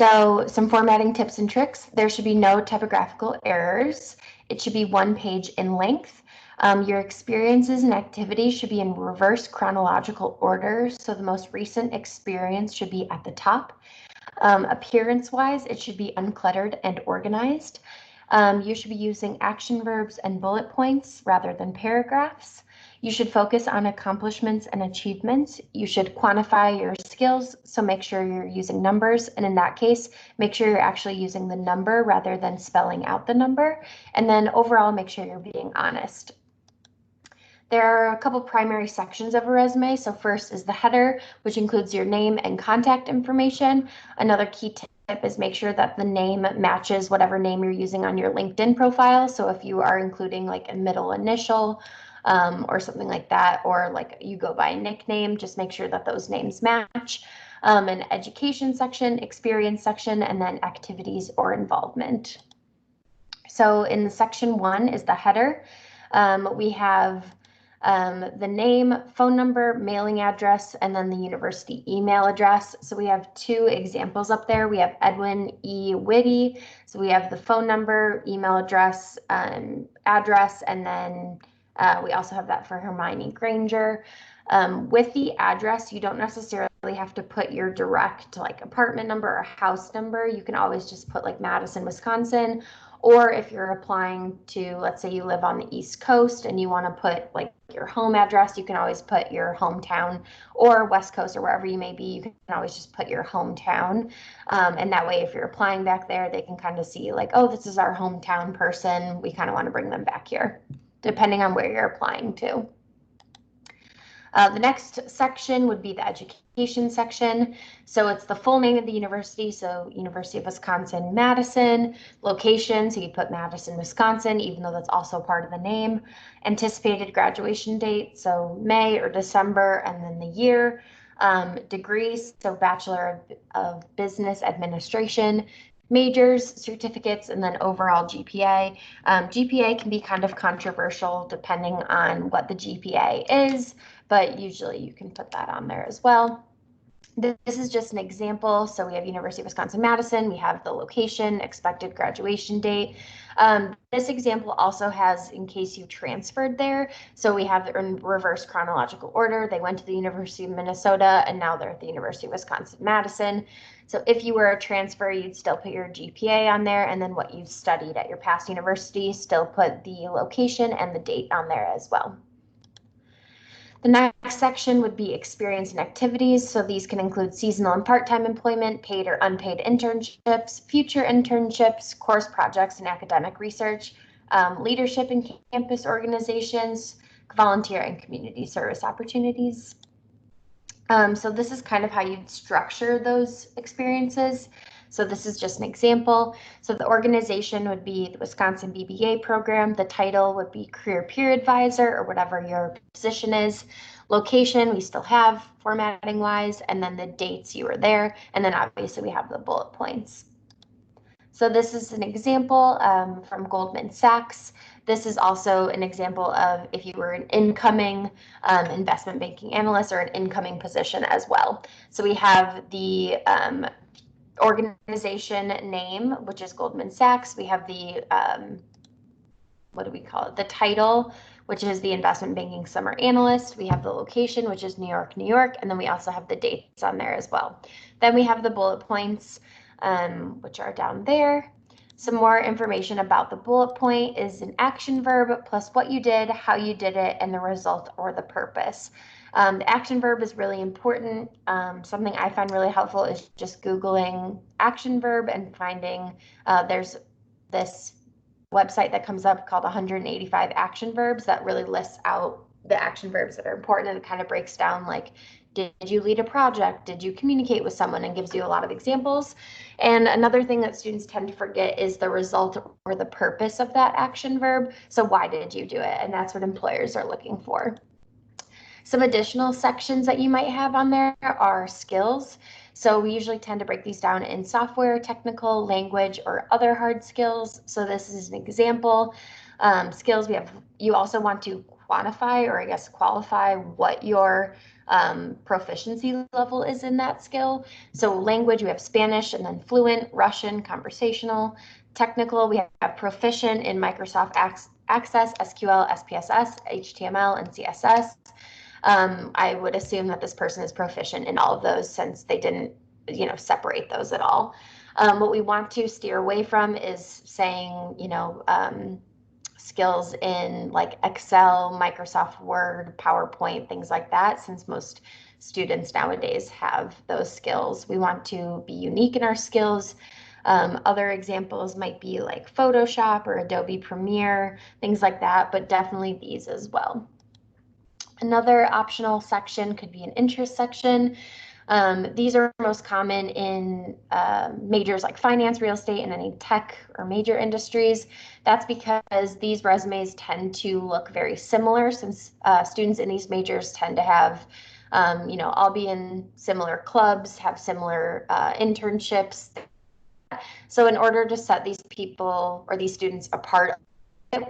So some formatting tips and tricks. There should be no typographical errors. It should be 1 page in length. Your experiences and activities should be in reverse chronological order. So the most recent experience should be at the top. Appearance-wise, it should be uncluttered and organized. You should be using action verbs and bullet points rather than paragraphs. You should focus on accomplishments and achievements. You should quantify your skills, so make sure you're using numbers. And in that case, make sure you're actually using the number rather than spelling out the number. And then overall, make sure you're being honest. There are a couple primary sections of a resume. So first is the header, which includes your name and contact information. Another key tip is make sure that the name matches whatever name you're using on your LinkedIn profile. So if you are including like a middle initial or something like that, or like you go by a nickname, just make sure that those names match. An education section, experience section, and then activities or involvement. So in the section 1 is the header. We have the name, phone number, mailing address, and then the university email address. So we have 2 examples up there. We have Edwin E. Whitty. So we have the phone number, email address, address, and then we also have that for Hermione Granger. With the address, you don't necessarily have to put your direct like apartment number or house number. You can always just put like Madison, Wisconsin. Or if you're applying to, let's say you live on the East Coast and you want to put like your home address, you can always put your hometown, or West Coast or wherever you may be, you can always just put your hometown. And that way, if you're applying back there, they can kind of see like, oh, this is our hometown person. We kind of want to bring them back here, depending on where you're applying to. The next section would be the education section. So it's the full name of the university. So University of Wisconsin-Madison. Location, so you put Madison, Wisconsin, even though that's also part of the name. Anticipated graduation date, so May or December, and then the year. Degrees, so Bachelor of Business Administration. Majors, certificates, and then overall GPA. GPA can be kind of controversial depending on what the GPA is, but usually you can put that on there as well. This is just an example. So we have University of Wisconsin-Madison, we have the location, expected graduation date. This example also has in case you transferred there. So we have in reverse chronological order. They went to the University of Minnesota and now they're at the University of Wisconsin-Madison. So if you were a transfer, you'd still put your GPA on there, and then what you studied at your past university, still put the location and the date on there as well. The next section would be experience and activities. So these can include seasonal and part-time employment, paid or unpaid internships, future internships, course projects and academic research, leadership in campus organizations, volunteer and community service opportunities. So this is kind of how you'd structure those experiences. So this is just an example. So the organization would be the Wisconsin BBA program. The title would be Career Peer Advisor or whatever your position is. Location, we still have formatting wise, and then the dates you were there. And then obviously we have the bullet points. So this is an example from Goldman Sachs. This is also an example of if you were an incoming investment banking analyst or an incoming position as well. So we have the organization name, which is Goldman Sachs. We have the, what do we call it? The title, which is the investment banking summer analyst. We have the location, which is New York, New York. And then we also have the dates on there as well. Then we have the bullet points, which are down there. Some more information about the bullet point is an action verb plus what you did, how you did it, and the result or the purpose. The action verb is really important. Something I find really helpful is just Googling action verb and finding there's this website that comes up called 185 action verbs that really lists out the action verbs that are important, and it kind of breaks down like, did you lead a project? Did you communicate with someone? And gives you a lot of examples. And another thing that students tend to forget is the result or the purpose of that action verb. So why did you do it? And that's what employers are looking for. Some additional sections that you might have on there are skills. So we usually tend to break these down in software, technical, language, or other hard skills. So this is an example. Skills, you also want to quantify, or I guess qualify, what your proficiency level is in that skill. So language, we have Spanish, and then fluent, Russian, conversational. Technical, we have proficient in Microsoft Access, SQL, SPSS, HTML, and CSS. I would assume that this person is proficient in all of those since they didn't, separate those at all. What we want to steer away from is saying, skills in like Excel, Microsoft Word, PowerPoint, things like that, since most students nowadays have those skills. We want to be unique in our skills. Other examples might be like Photoshop or Adobe Premiere, things like that, but definitely these as well. Another optional section could be an interest section. These are most common in majors like finance, real estate, and any tech or major industries. That's because these resumes tend to look very similar, since students in these majors tend to have, all be in similar clubs, have similar internships. So in order to set these people or these students apart,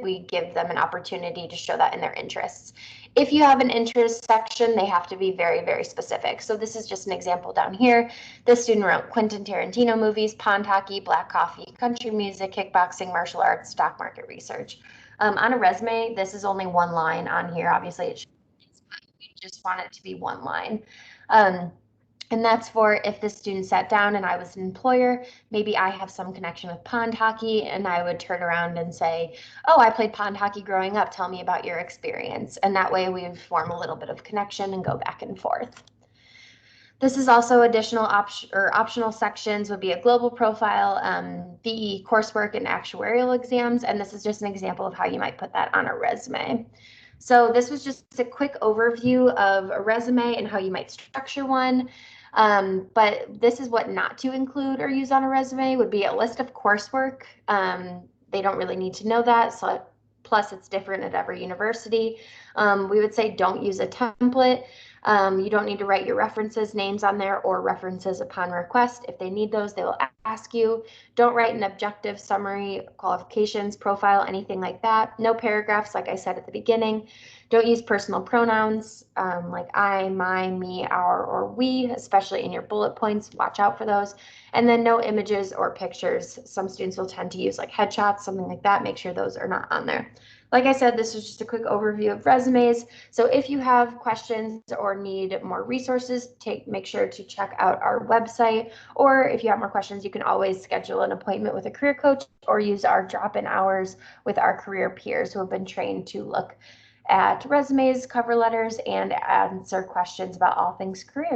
we give them an opportunity to show that in their interests. If you have an interest section, they have to be very, very specific. So this is just an example down here. This student wrote Quentin Tarantino movies, pond hockey, black coffee, country music, kickboxing, martial arts, stock market research. On a resume, this is only one line on here. Obviously, it should, but we just want it to be one line. And that's for if the student sat down and I was an employer, maybe I have some connection with pond hockey, and I would turn around and say, oh, I played pond hockey growing up. Tell me about your experience. And that way we form a little bit of connection and go back and forth. This is also additional optional sections would be a global profile, VE coursework, and actuarial exams. And this is just an example of how you might put that on a resume. So this was just a quick overview of a resume and how you might structure one. But this is what not to include or use on a resume would be a list of coursework. They don't really need to know that. So plus it's different at every university. We would say don't use a template. You don't need to write your references names on there or references upon request. If they need those, they will ask you. Don't write an objective summary, qualifications, profile, anything like that. No paragraphs, like I said at the beginning. Don't use personal pronouns like I, my, me, our, or we, especially in your bullet points. Watch out for those. And then no images or pictures. Some students will tend to use like headshots, something like that. Make sure those are not on there. Like I said, this is just a quick overview of resumes. So if you have questions or need more resources, make sure to check out our website. Or if you have more questions, you can always schedule an appointment with a career coach or use our drop-in hours with our career peers who have been trained to look at resumes, cover letters, and answer questions about all things career.